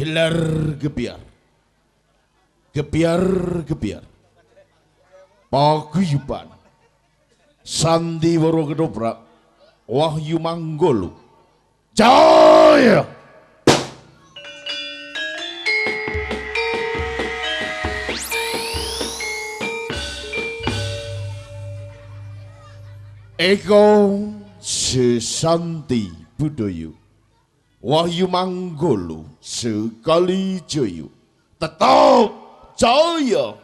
Gelar gebiar, gebiar, paguyuban, sandiwara ketoprak, wahyu manggolo, jaya. Eko sesanti budoyo, wahyu manggolo sekali joyo, tetap jaya.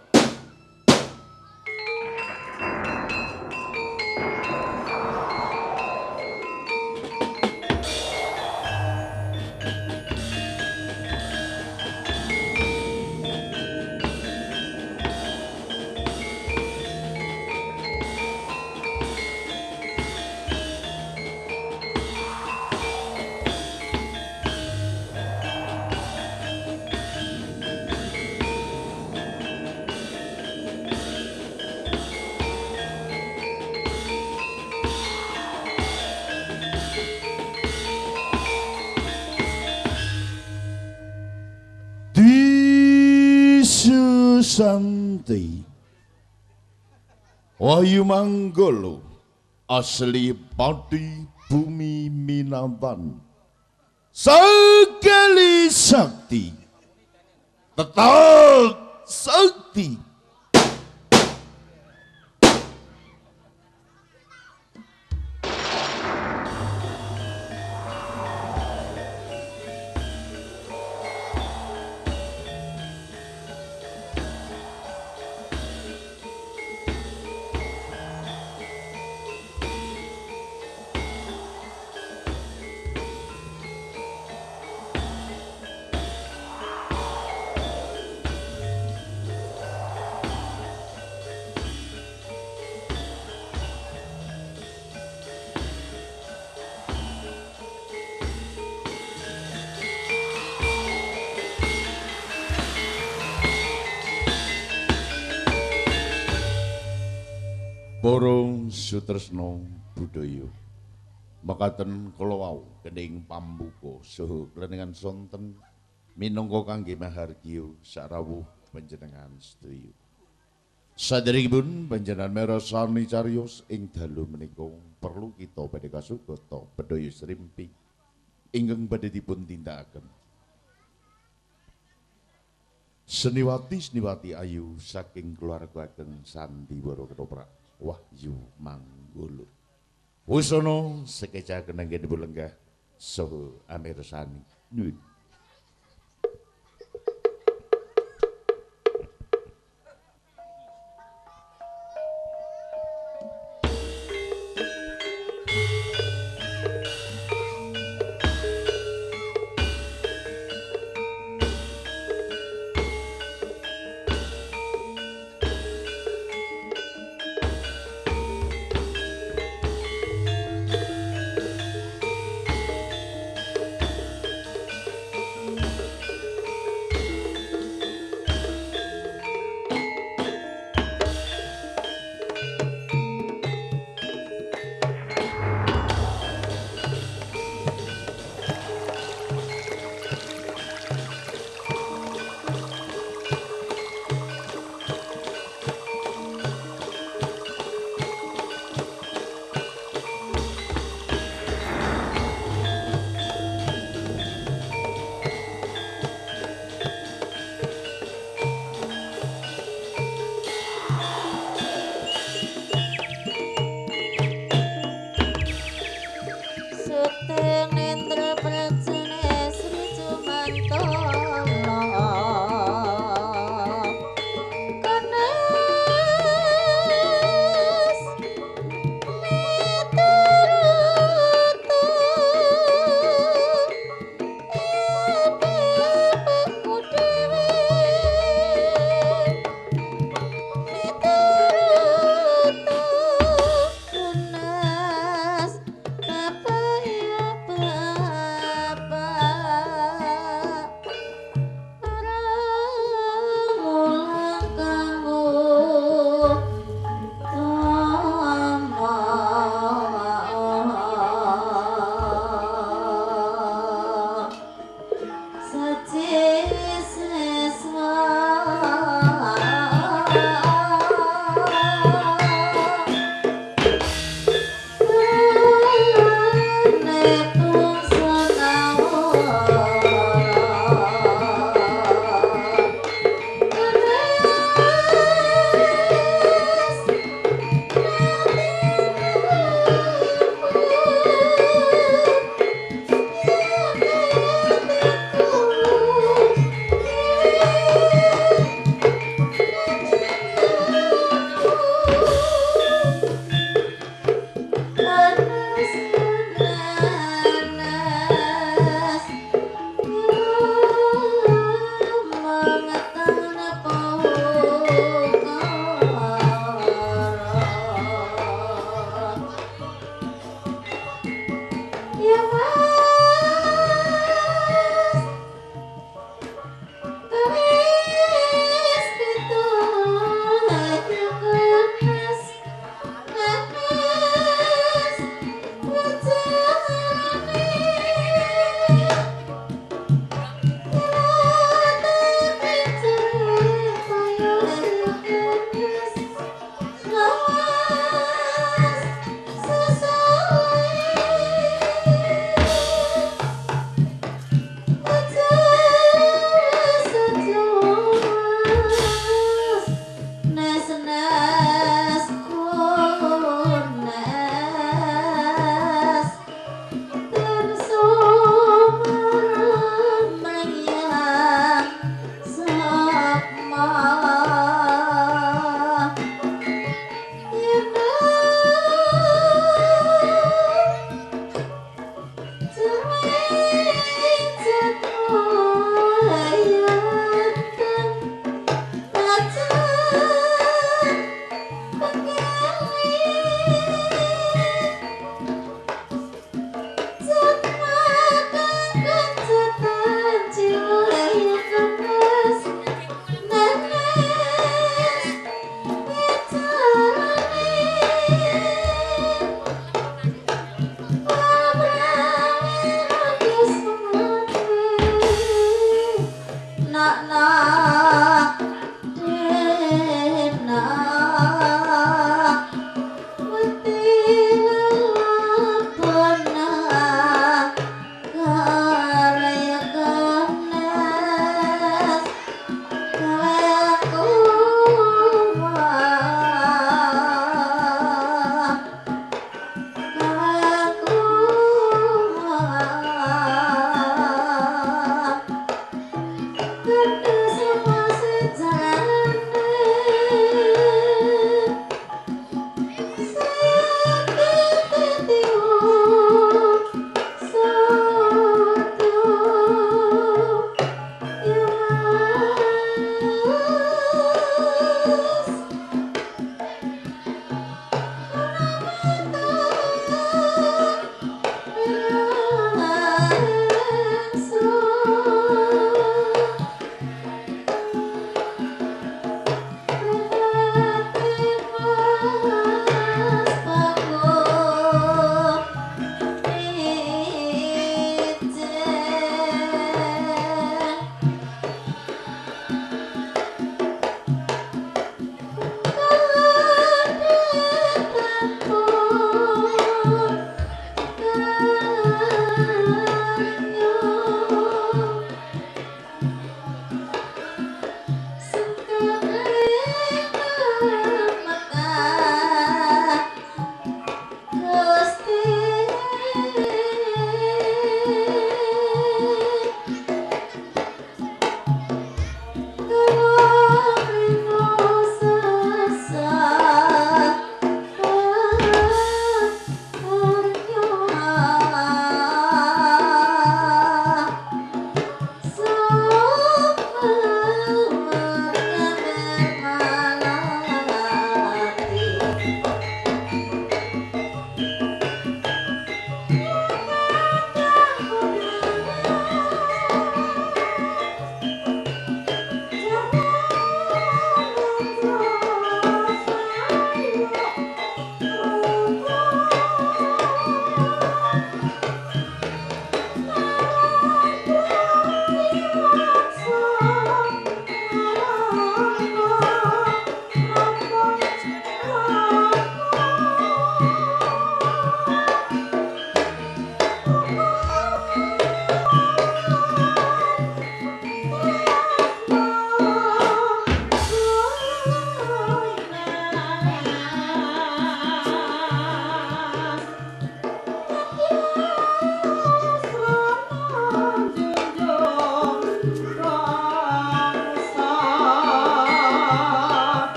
Santi wahyu manggolo asli padi bumi Minamban sekali sakti tetap sakti. Borong sutresno budaya makaten kala wau kening pambuka saha klenengan sonten minangka kangge mahargya sarawuh panjenengan sedaya. Saderengipun panjenengan mirasani cariyos ing dalu menika perlu kita badhe kasugata bedhaya srimpi ingkang badhe dipun tindakaken. Seniwati ayu saking keluarga ageng sandiwara ketoprak wahyu manggolo. Wusana sekecaken anggenipun lenggah saha amirsani. Nuwun.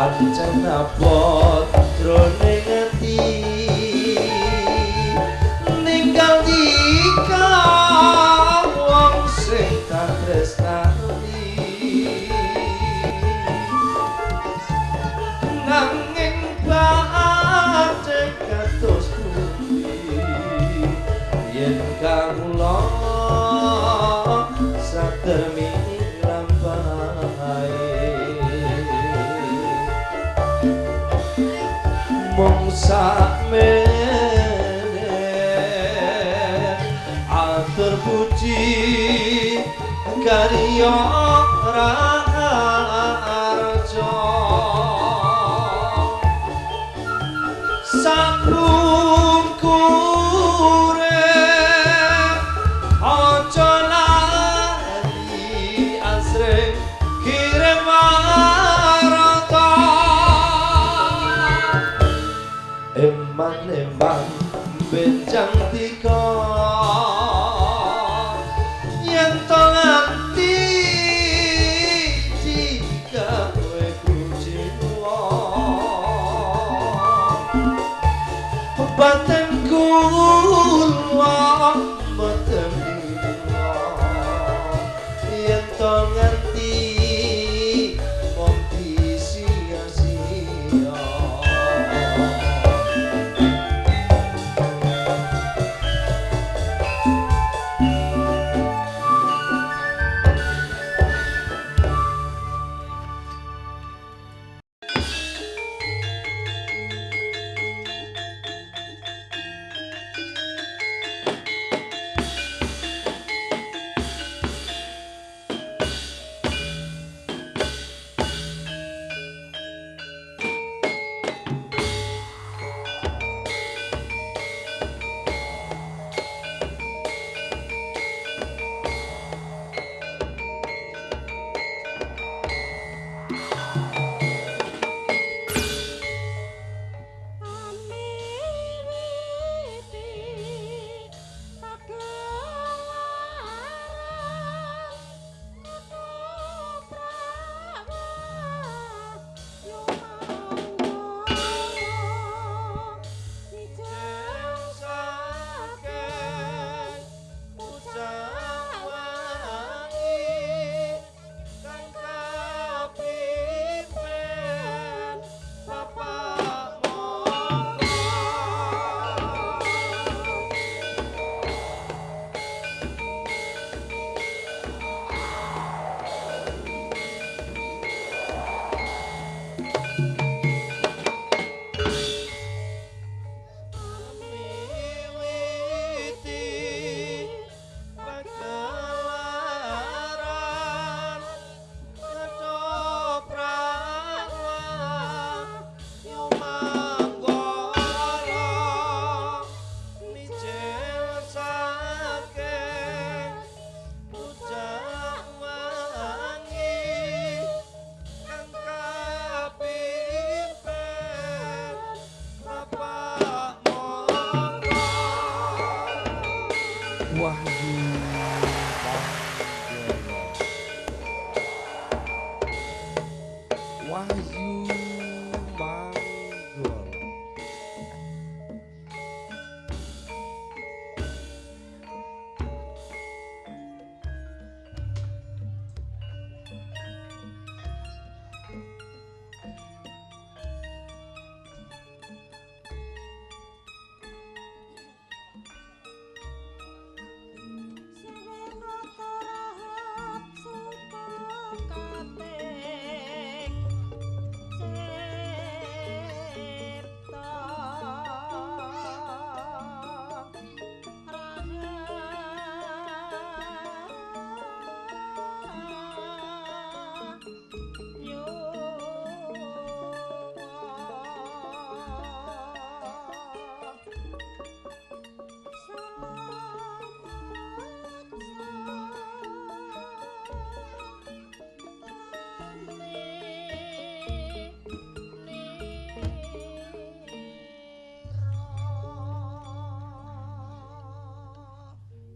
pancen abot jroning ati ninggal dikang wong sing tak tresnani nanging bae kados pundi yen kawula satermi mong sakmene atur puji karya raharja sampun kurep aja lali asring kirim marata eman-eman benjang tika yen to nganti digawe kuciwa baten kula mboten dina yen to nganti mung disia-sia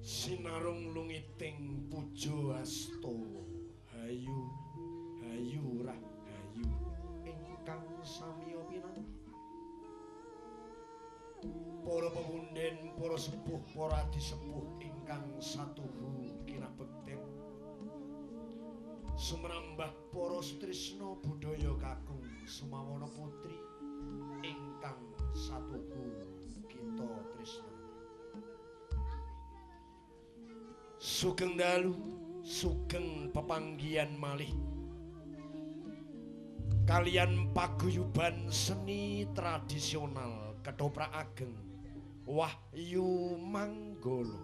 Sinarung lungiting pujo asto hayu hayu rahayu ingkang para sepuh para disepuh ingkang satuhu kinabekten sumrambah para tresna budaya kakung sumawana putri ingkang satuhu kita tresna sugeng dalu sugeng pepanggihan malih kalian paguyuban seni tradisional Ketoprak Ageng Wahyu Manggala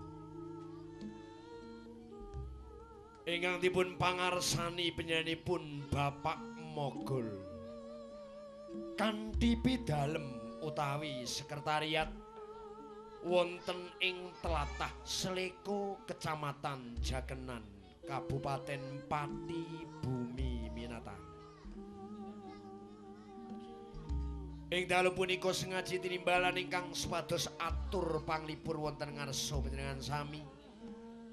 ingkang dipun pangarsani penyanipun Bapak Mogol kanthi pidalem utawi sekretariat wonten ing tlatah Seleko Kecamatan Jakenan Kabupaten Pati Bumi Minata. Ing dalu punika sengaji tinimbalan ingkang supados atur panglipur wonten ngarsa panjenengan sami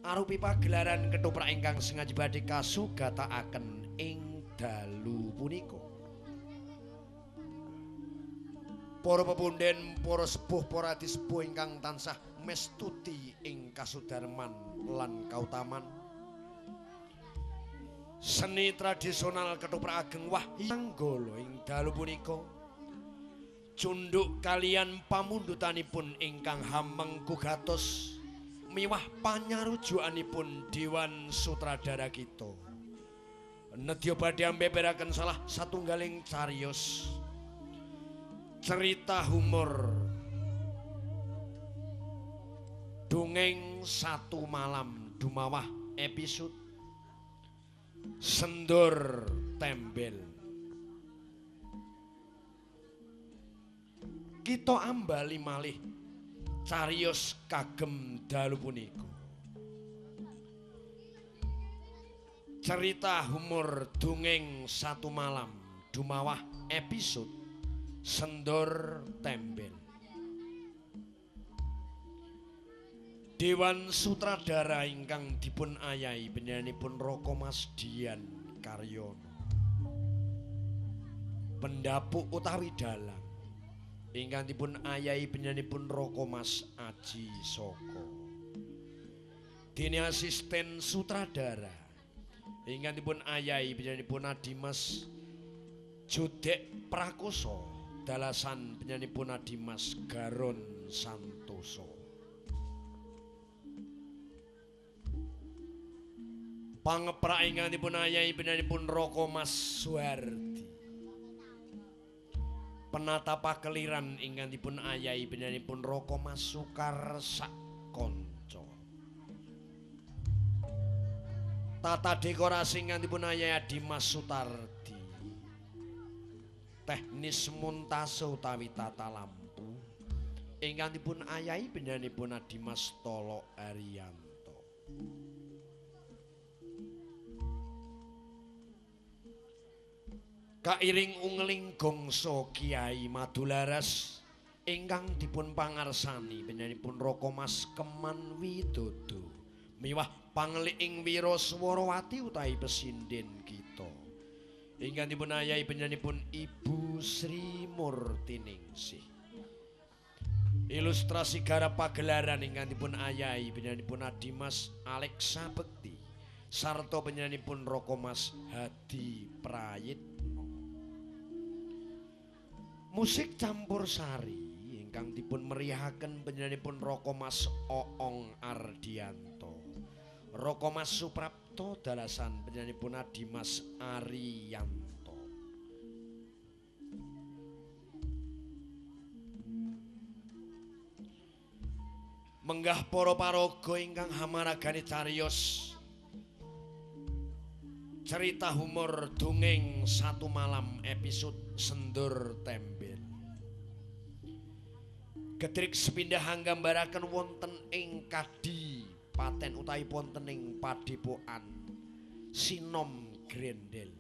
arupi pagelaran ketoprak ingkang sengaji badhe kasugatakaken ing dalu punika. Para pepunden, para sepuh, para disepuh ingkang tansah mestuti ing kasudarman lan kautaman seni tradisional Ketoprak Ageng Wahyu Manggala ing dalu punika cunduk kalian pamundutanipun ingkang hameng kugatos miwah panyarujukanipun Dewan Sutradara kita nedya badhe ambeberaken salah satunggaling cariyos cerita humor dongeng satu malam dumawah episode Sendur Tembel. Kita ambali malih cariyos kagem dalu punika. Cerita humor dongeng satu malam dumawah episode Sendur Tembel. Dewan Sutradara ingkang dipun ayahi penyanipun Roko Masdian Karyono. Pendapuk utawi dalang ingkang dipun ayahi penyanipun Roko Mas Aji Soko. Dene asisten sutradara ingkang dipun ayahi penyanipun Adimas Jodek Prakoso dalasan penyanipun Adimas Garon Santoso. Pangeprak ingkang dipun ayahi penyanipun Roko Mas Suhardi. Penata pakeliran ingkang dipun ayahi penyanipun Roko Mas Sukar Sakonco. Tata dekorasi ingkang dipun ayahi Adimas Sutardi. Teknis montase utawi tata lampu ingkang dipun ayahi penyanipun Adimas Tolo Ariyanto. Kairing ungling gongso Kiai Madularas ingkang dipun pangarsani penyanipun Roko Mas Keman Widodo miwah pangling Wiraswarawati utawi pesinden kita ingkang dipun ayahi penyanipun Ibu Sri Murtiningsih. Ilustrasi garap pagelaran ingkang dipun ayahi penyanipun Adimas Alexa Bekti sarta penyanipun Roko Mas Hadi Prayitno. Musik campursari ingkang dipun meriahaken penyanipun Roko Mas Oong Ardianto. Roko Mas Suprapto dalasan penyanipun Adimas Ariyanto. Menggah para paraga ingkang hamaragani cariyos cerita humor dongeng satu malam episode Sendur Tembel. Gedrik sepindah nggambaraken wonten ing Kadi Paten utawi wonten ing Padepokan Sinom Grendel.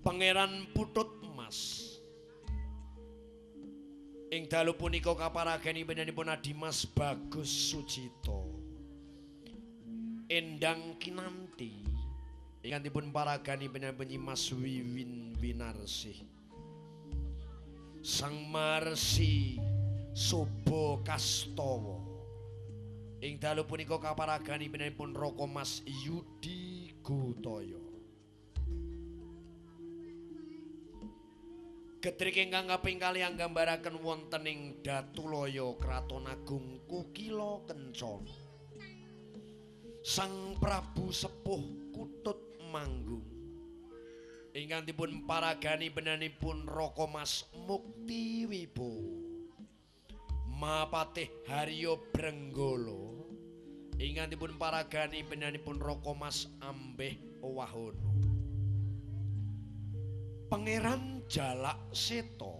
Pangeran Putut Emas ing dalu punika kaparagani penyanipun Adimas Bagus Sucito. Endang Kinanti ingkang dipun paragani penyanyi Mas Wiwin Winarsih. Sang Marsi Sobo Kastowo ing dalu punika kaparagani pinanipun Raka Mas Yudi Gutaya. Getrik ingkang kaping kalih nggambaraken wonten ing Datulaya Kraton Agung Kukila Kencana. Sang Prabu Sepuh Kutut Manggung ingkang dipun paragani benanipun Raka Mas Mukti Wibowo. Mapatih Haryo Brenggala ingkang dipun paragani benanipun Raka Mas Ambeh Wahono. Pangeran Jalak Seta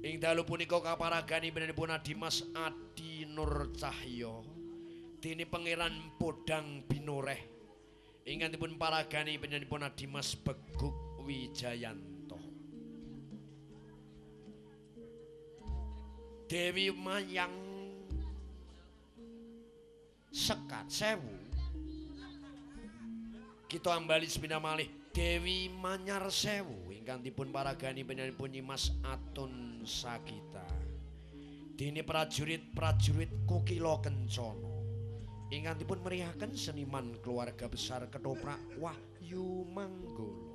ing dalu punika kaparagani benanipun Adimas Adi Nur Cahya dene Pangeran Podang Binoreh ingkang dipun paragani benanipun Adimas Beguk Wijayanto. Dewi Mayang Sekat Sewu kita ambali sepina malih Dewi Manyar Sewu ingkang dipun paragani benanipun Nyimas Atun Sagita dene prajurit-prajurit Kukila Kencana ingkang dipun merihaken seniman keluarga besar Ketoprak Wahyu Manggala.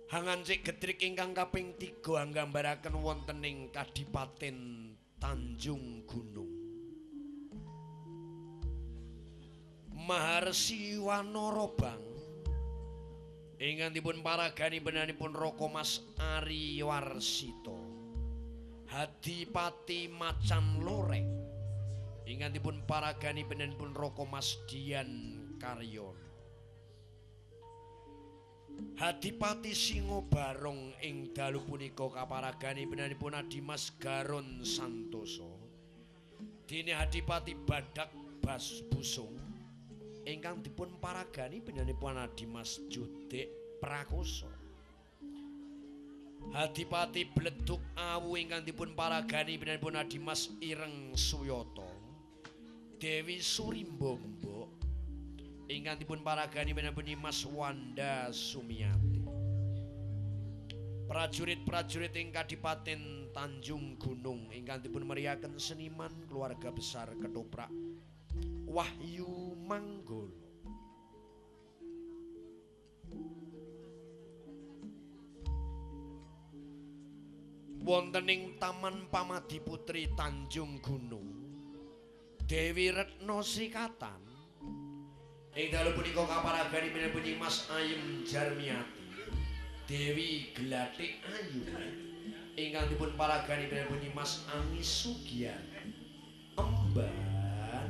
Hangancik getrik ingkang kaping 3 nggambaraken wonten ing Kadipaten Tanjung Gunung. Maharsi Wanorobang ingkang dipun paragani benanipun Raka Mas Ari Warsita. Hadipati Macan Loreng ingkang dipun paragani benanipun Raka Mas Dian Karyono. Hadipati Singo Barong ing dalu punika kaparagani benanipun Adimas Garon Santoso. Dene Hadipati Badak Bas Busung ingkang dipun paragani benanipun Adimas Judik Prakoso. Hadipati Bleduk Awu ingkang dipun paragani benanipun Adimas Ireng Suyoto. Dewi Surimbombo ingkang dipun paragani benanipun Nyimas Wanda Sumiati. Prajurit-prajurit ing Kadipaten Tanjung Gunung ingkang dipun merihaken seniman keluarga besar Ketoprak Wahyu Manggala. Wonten ing Taman Pamadiputri Tanjung Gunung Dewi Retno Sikatan ing dalu punika kaparagani benanipun Nyimas Ayem Jarmiati. Dewi Glatik Ayu ingkang dipun paragani benanipun Nyimas Angis Sugiyan. Emban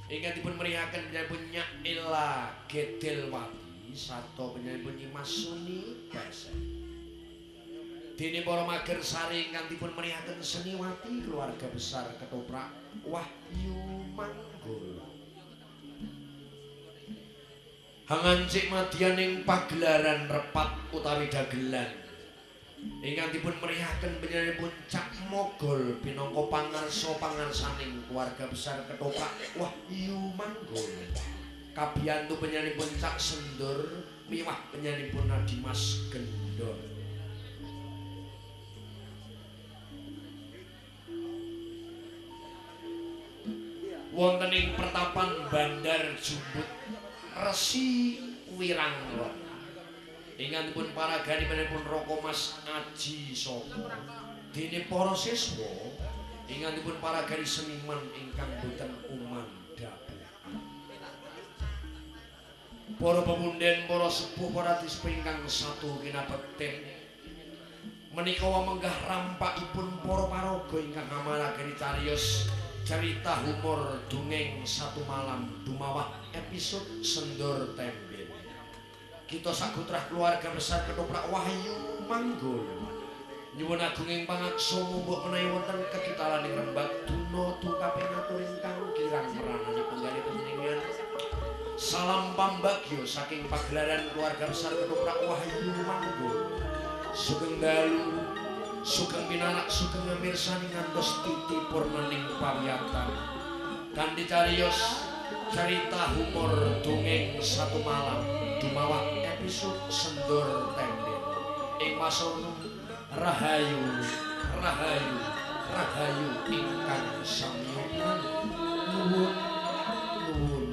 ingkang dipun merihaken benanipun Nyak Ella Gedelwati sarta benanipun Nyimas Suni Besek. Dene para Magersari ingkang dipun merihaken Seniwati keluarga besar Ketoprak Wahyu Manggala. Hangancik madyan ing pagelaran repat utawi dagelan ingkang dipun merihaken benanipun Cak Mogol pinangka pangarsa-pangarsaning keluarga besar Ketoprak Wahyu Manggala. Kabiyantu penyanipun Cak Sendur miwah penyanipun Adimas Gendor. Wonten ing pertapan Bandar Jumbut Resi Wirangron ingkang dipun paragani benanipun Raka Mas Aji Sopo. Dene para siswa ingkang dipun paragani seniman ingkang boten umandhapu. Para pemunden, para sepuh, para dispa ingkang satu kinabekten menika menggah rampakipun para paraga ingkang ngamalageni cariyos cerita humor dongeng satu malam dumawah episode Sendor Tembel. Kita sakutrah keluarga besar Ketoprak Wahyu Manggala nyuwun agunging pangaksa mumbuk menawi wonten kekitalaning rembag duna tukaping atur ingkang kirang meranani penggali panjenengan. Salam pambagyo saking pagelaran keluarga besar Ketoprak Wahyu Manggala. Sugeng dalu Sugeng pinarak sugeng mirsani ngantos titi purnaning pawiyatan kanthi cariyos cerita humor dongeng satu malam dumawah episode Sendor Tender ing masono rahayu rahayu rahayu ingkang samya nuwun nuwun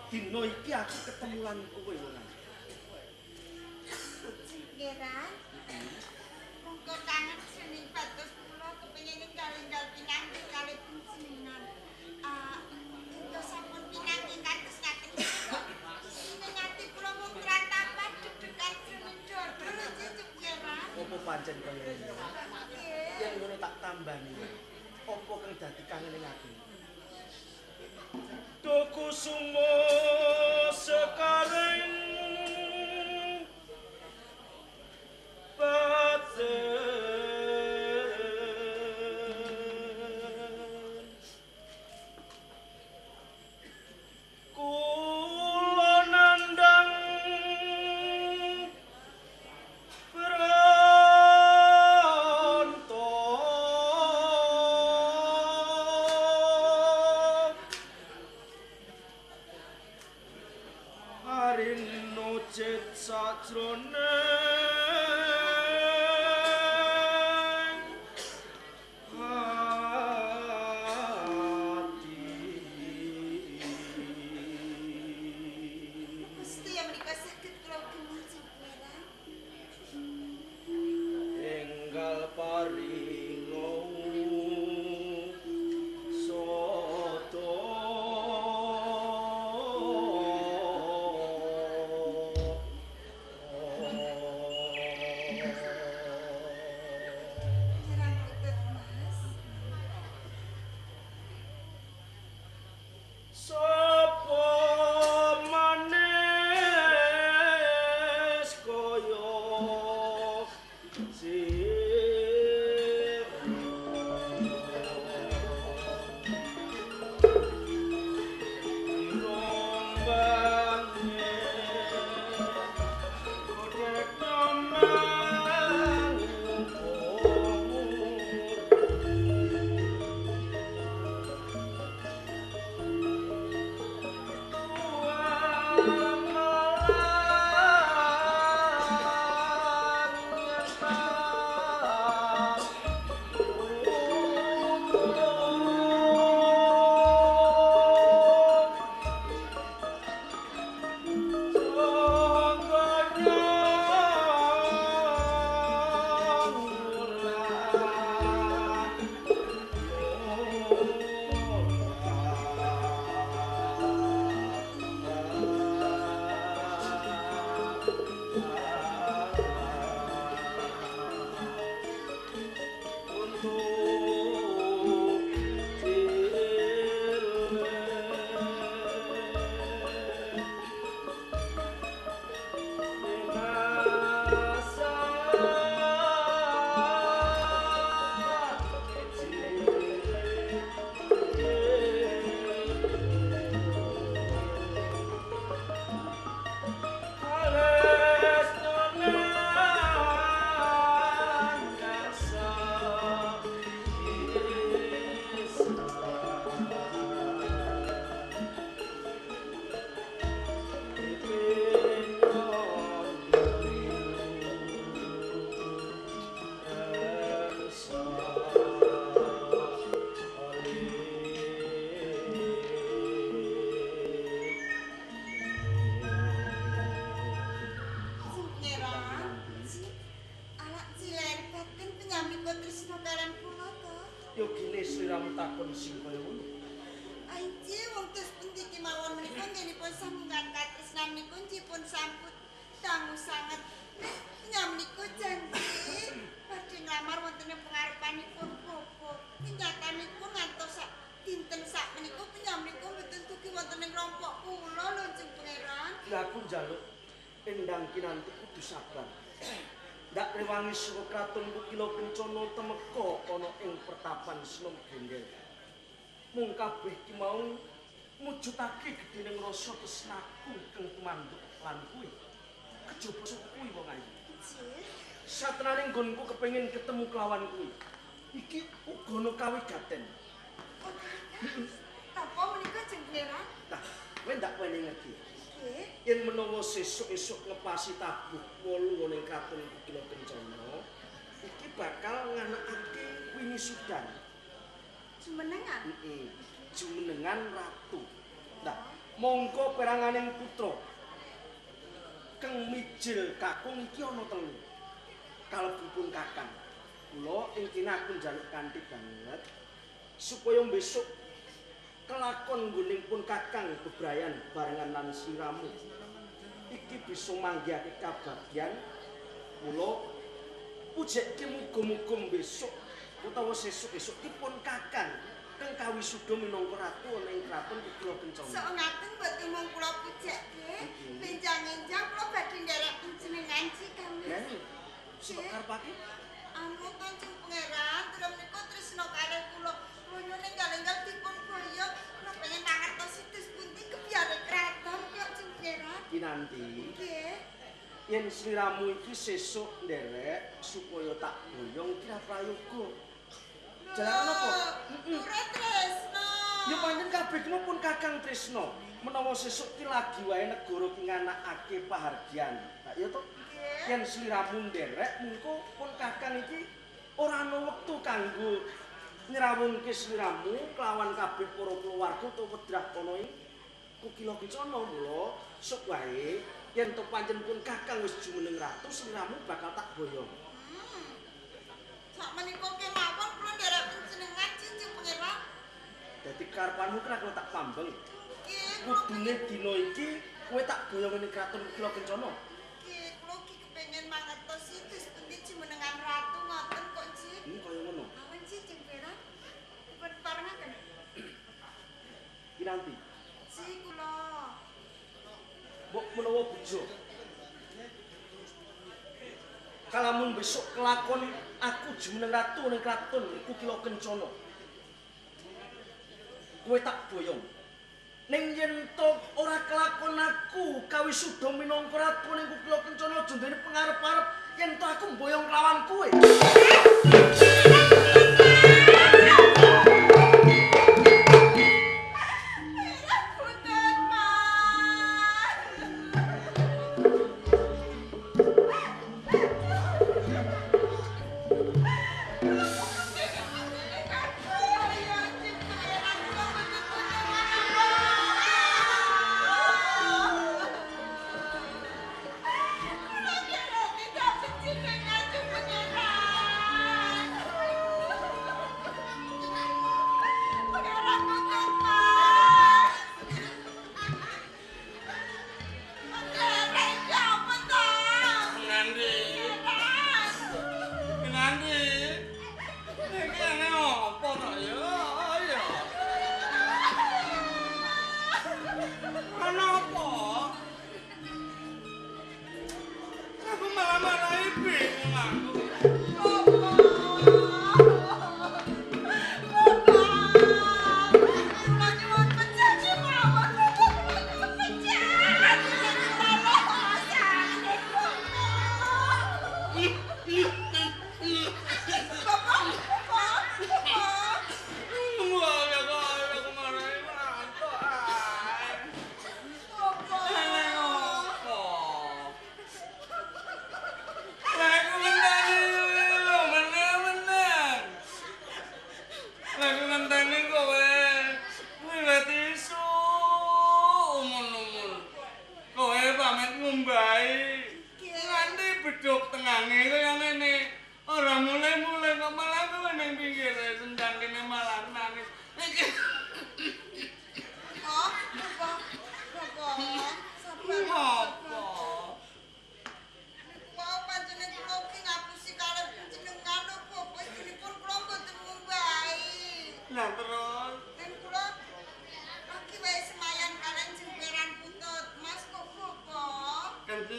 Dino iki aku ketemu lan kowe ora. Geran. Monggo kangen sening pados kula kepengin ninggal-ninggal pinanggih kalih panjenengan. Kita sampun pinanggih kados ngaten. Ngati kula mung tratapan dedekan Jemindor. Geran. Opo pancen kaya ngene? Yen ngono tak tambani. Opo kang dadi kangen ning ati? Tuku sumo sekarang baten kula nandang sajroning ati Gusti yang menika saged kula kumuji Geran. enggal paringo soto kraton sing kaya ngono. Anji wong tes pundi kemawon menika nggih sambungan katresnan niku pun sampun dangu sanget. Nyam niku janji badhe nglamar wonten ing pengarepanipun Bapak. Kenyatanipun ngantos sak dinten sak menika nyam niku mboten dugi wonten ing rompok kula lho Jeng Pangeran. Lah aku njaluk endang kinanti kudu sabar. Ndak rewangi saka kraton Kukila Kencana temeka ana ing pertapan Senom Gender. Mung kabeh ki mau mujudake gedhening rasa tresnaku kang tumanduk lan kuwi. Kejaba kuwi wong ayu. Satenaning nggonku kepengin ketemu kelawan kuwi. Iki uga ana kawigaten. Apa menika Jeng Pangeran? Nah, kowe ndak wani ngerti. Nggih. Yen menawa sesuk-esuk ngepasi tabuh 8 ning kraton Kukila Kencana, iki bakal nganakake wingi sudan. Jumenengan. Jumenengan ratu. Nah, mongko peranganing putra kang mijil kakung iki ana 3. Kalebipun kakang. Kula ing kene aku njaluk kanthi banget supaya besok kelakon ngguning pun kakang bebrayan barengan lan siramu. Iki bisa manggihake kabagyan. Mula pujekke muga-muga besok utawa sesuk-esuk pun kakang kang kawisuda minangka ratu ana ing kraton Kukila Kencana. Sok ngaten mboten mung kula pujekke, benjang-enjang kula badhe nderek panjenengan kami. Nen, sok karepake? Anu Kanjeng Pangeran, terus menika tresna kalih kula. Kula nyuwun enggal-enggal dipun boyo, kula pengen mangertosi dus pundi kebiare kraton kok Jeng Pangeran. Kinanti. Nggih. Yen sliramu iki sesuk nderek supaya tak boyong kira prayoga. Jalaran apa? Ora tresna. Ya pancen kabeh kena pun kakang tresna. Menawa sesuk ki lagi wae negara ki nganakake pahargyan. Lah ya to? Yen sliramu nderek mengko pun kakang iki ora ana wektu kanggo nyrawungke sliramu kelawan kabeh para keluarga utawa wedrah ana ing Kukila Kencana. Mula sok wae yen to pancen pun kakang wis jumeneng ratu sliramu bakal tak boyong. Sak menika kemawon kula nderek panjenengan Jeng Pangeran. Dadi karepanmu kena kula tak pambeng. Nggih. Kudune dina iki kowe tak boyong ning kraton Kukila Kencana. Nggih, kula ki kepengin mangertosi dus pundi jumenengan ratu ngoten kok Jeng. Kaya ngono. Awan Jeng Pangeran. Dipun parengaken. Kinanti. Si kula. Mbok menawa bejo. Kalamun besok kelakon aku jumeneng ratu ning kraton Kukila Kencana. Kowe tak boyong. Ning yen to ora kelakon aku kawisuda minangka ratu ning Kukila Kencana aja ndene pengarep-arep yen to aku mboyong kelawan kowe.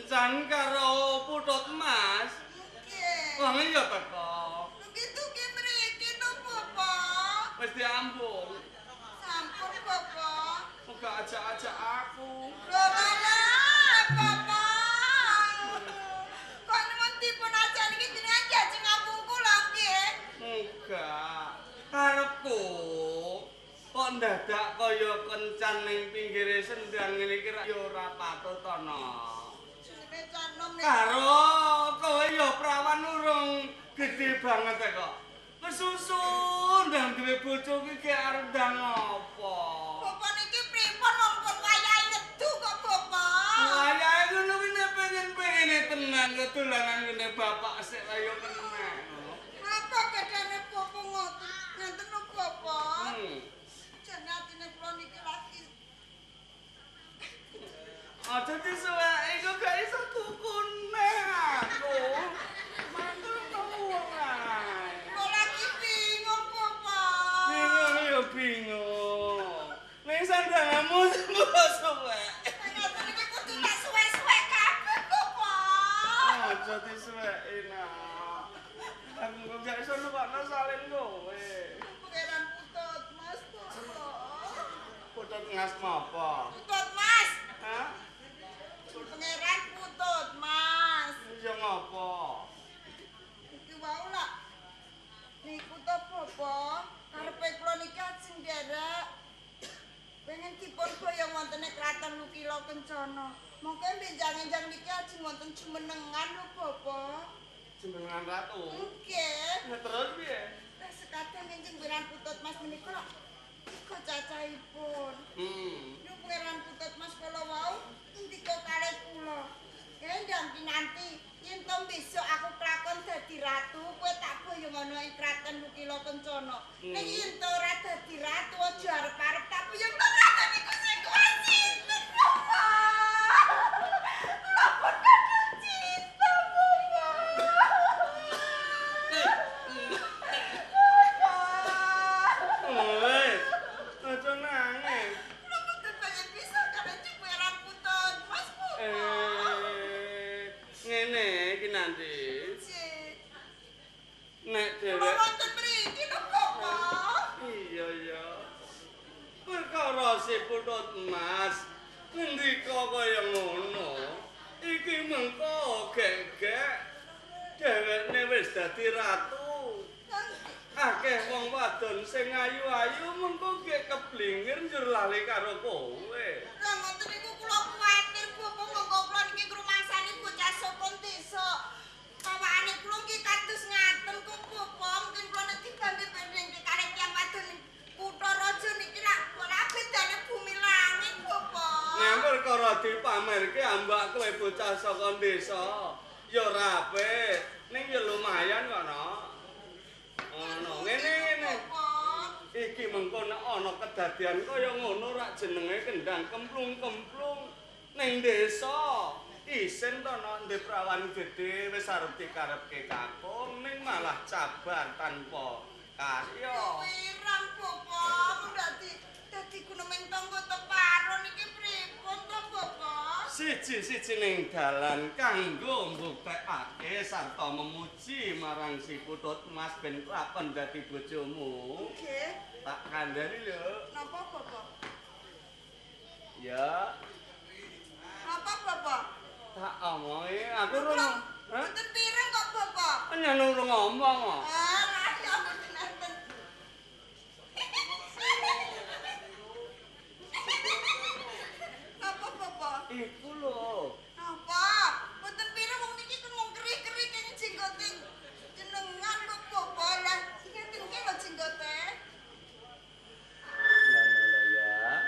kencan karo putut Mas. Nggih. Wong iya teko. Begitu ki mriki to, Bapak. Wis diambung. Sampun, Bapak. Muga ajak-ajak aku. Lola, Bapak. Kok nyuwun dipun ajak niki jenengan janji ngambung kula nggih. Enggak. Karepku kok ndadak kaya kencan ning pinggire sendang ngene iki ra ya ora patut ana. Jenenge canom nek Karo kowe ya prawan urung gede banget kok. Kesusun ndang duwe bojo ki gek arep ndang apa? Bapak niki pripun wong pun wayahe ngedu kok, Bapak. Wayahe ngono kuwi nek pengen-pengene tenan ketulanan ngene bapak sik ayo keneh. Apa gedane Bapak ngoten? Ngenten lho, Bapak. Jane atine kula niki lagi Aja disuweki kok gak iso tuku neh aku. Mantul wong ae. kula lagi bingung, Bapak. Bingung ya bingung. Ning sandangmu suwe. Ngoten iki kudu tak suwe-suwe kabeh, Bapak. Aja disuweki nak. Aku kok gak iso numpak salin kowe. Pangeran Putut Mas, Bapak. Putut ngas apa? Putut Mas. Hah? Pangeran Putut Mas. Ya ngapa? Iki wau lah. Niku to Bapak, karepe kula niki ajeng nderek. Pengen dipun boyong wonten ing Kraton Lukila Kencana. Mongke benjang-enjang niki ajeng wonten jumenengan lho Bapak. Jenengan ratu. Nggih. Nah terus piye? Lah sekadang enjing Pangeran Putut Mas menika kok cacahipun. Yo Pangeran Putut Mas kala wau ndika kalih kula. Ndang kinanti yen to besok aku kelakon dadi ratu, kowe tak boyong ana ing Kraton Lukila Kencana. Ning yen to ora dadi ratu aja arep-arep tak boyong nang ratu niku sing kuwasinten, Bapak. Kula pun kadung cinta, Wes, aja nangis. Kula mboten pengen bisa karo Pangeran Putut Mas, Bapak. Ngene iki nanti. Cik. Nek Kula dhewek wonten mriki lho, Bapak. iya ya. Perkara si putut Mas ngendika kaya ngono. Iki mengko gek-gek dhewekne wis dadi ratu. Akeh wong wadon sing ayu-ayu mengko gek keblingir njur lali karo kowe. Lah ngoten niku kula kuwatir, Bapak, monggo kula niki ngrumasani bocah saka desa. Pawakane kula niki kados ngaten kok, Bapak. Mungkin kula nek dibanding-bandingke karo tiyang wadon ning kutha raja niki lak ora bedane bumi langit, Bapak. Nek perkara dipamerke ambak kowe bocah saka desa, ya ora apik, ning ya lumayan kok no. Ono ngene-ngene. Bapak. Iki mengko nek ana kedadian kaya ngono rak jenenge kendang kemplung-kemplung ning desa. Isin to nek ndek prawan gedhe wis arep dikarepke kakung ning malah cabar tanpa karya. Wirang, Bapak. Mun dadi gunemen tangga teparo niki pripun to, Bapak? Siji-siji ning dalan kanggo mbuktekake sarta memuji marang si putut Mas ben lakon dadi bojomu. Nggih. Tak kandhani lho. Napa, Bapak? Ya, Apa, Bapak? tak omongi aku urung. Hah? Mboten pireng kok, Bapak. Nyen urung ngomong kok. Ah, ya mboten enten. Apa, Bapak? Iku lho. Apa? Mboten pireng wong niki mung keri-keri kene jenggote jenengan kok, Bapak. Lah, ngeten ki lho jenggote. Ngono lho ya.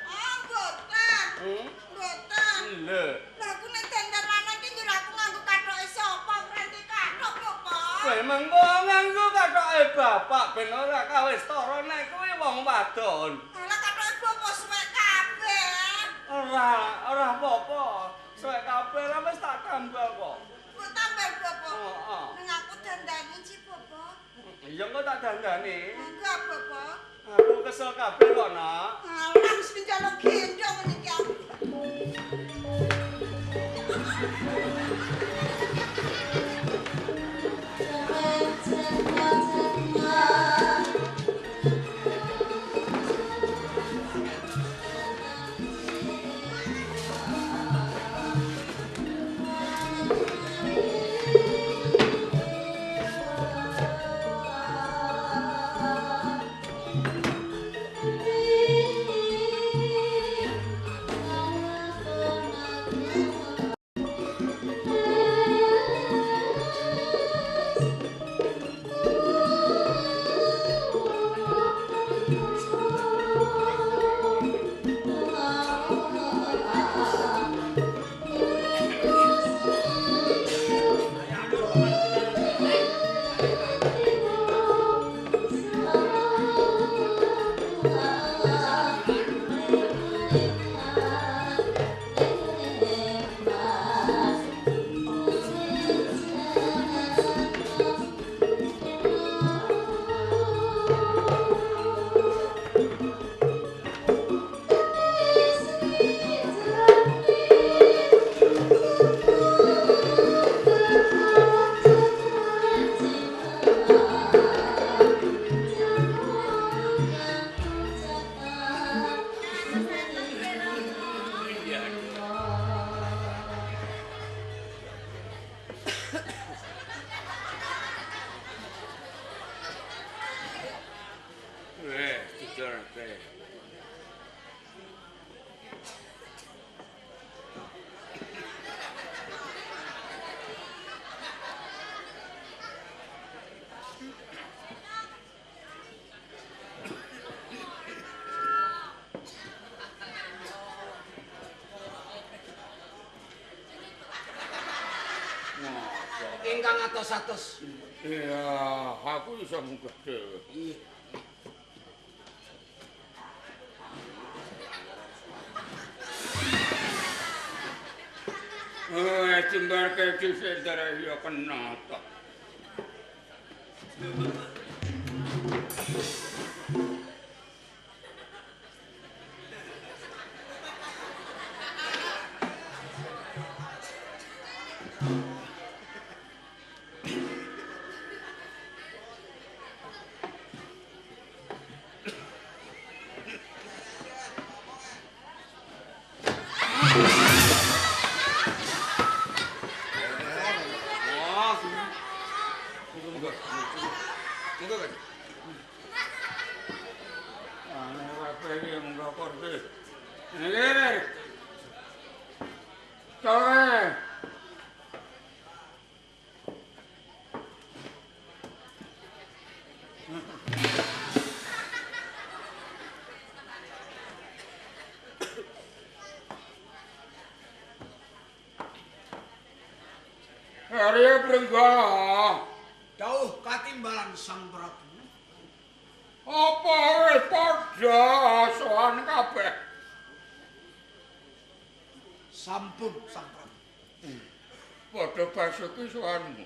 Ah, mboten. Mboten. Lho. Lah aku nek dandan lanang ki yo aku nganggo kathoke sapa nganti kathok, Bapak. Kowe mengko nganggo kathoke bapak ben ora kawis tara nek kowe wong wadon. Alah kathoke bapak suwek kabeh. Ora apa-apa. Suwek kabeh ra wis tak tambah kok. Mbok tambah, Bapak. Heeh. Ning aku dandani ci, Bapak. Iya kok tak dandani. Enggak, Bapak. Aku kesel kabeh kok, Nak. Alah, wis njaluk gendong niki aku. Ingkang atos-atos. Iya, aku iso munggah dhewe. Jembar ke darah ya kenapa? Arya Pringgala. Dawuh katimbalan Sang Prabu. Apa wis padha sowan kabeh? Sampun Sang Prabu. Padha basuki sowanmu.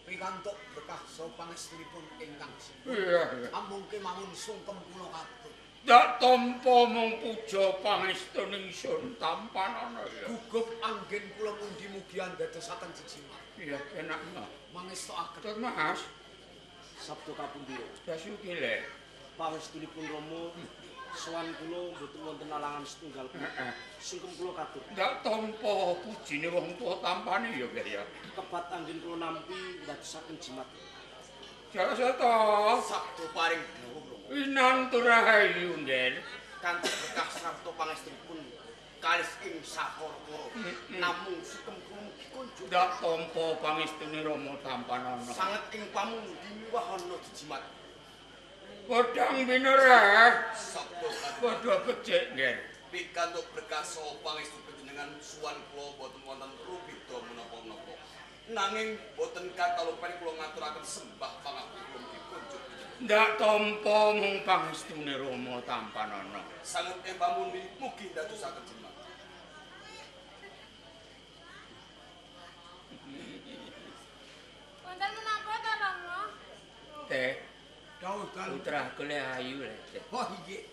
Pikantuk berkah saha pangestunipun ingkang sipun. Iya. Amung kemawon sungkem kula katut. Dak tampa mung puja pangestuning sun tampanana ya. Gugup anggen kula mundi mugi andadosaken jejimat. Iya, enak mah. Mangestoaken Ketut Mas, sabda kapundhira. basuki le. Pangestunipun Rama sowan kula mboten wonten alangan setunggal pun. Sungkem kula katut. Dak tampa pujine wong tuwa tampane ya, Gaya. Kebat anggen kula nampi ndadosaken jimat. Jasa Sabda paring dawuh Rama. Winantu rahayu, Nden. Kanthi berkah sarta pangestunipun kalis ing sakara-kara. Namung sugeng kula mugi kunjuk. Dak tampa pangestune Rama tampanana. Sanget ing pamundi miwahana jejimat. Podang binara. Sabda Padha becik, Nden. pikantuk berkah saha pangestu panjenengan suwan kula boten wonten rubida menapa-menapa. Nanging boten katalupan kula ngaturaken sembah pangabdi kula dikunjuk. Ndak tampa mung pangestune Rama tampanana. Sanget ing pamundi mugi dadosaken jimat. Wonten menapa ta, Rama? Teh, dawuh dalu. putraku le ayu le, Teh. Oh nggih.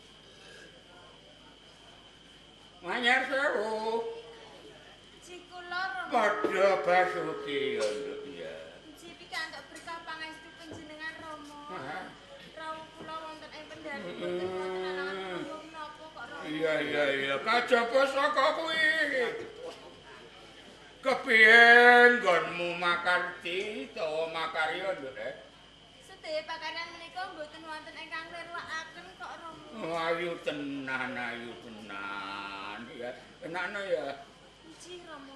Manyar sewu. Cikula Padha basuki nduk ya. Nggih pikantuk berkah pangestu panjenengan Rama. Rawuh kula wonten ing pendhapan boten wonten alangan menapa kok Rama. Iya, kajaba saka kuwi. Kepiye nggonmu makarti utawa makarya nduk? Sedaya pakaryan menika boten wonten ingkang rerwakaken kok Rama. Ayu tenan ya. Enakno ya. Nggih Rama.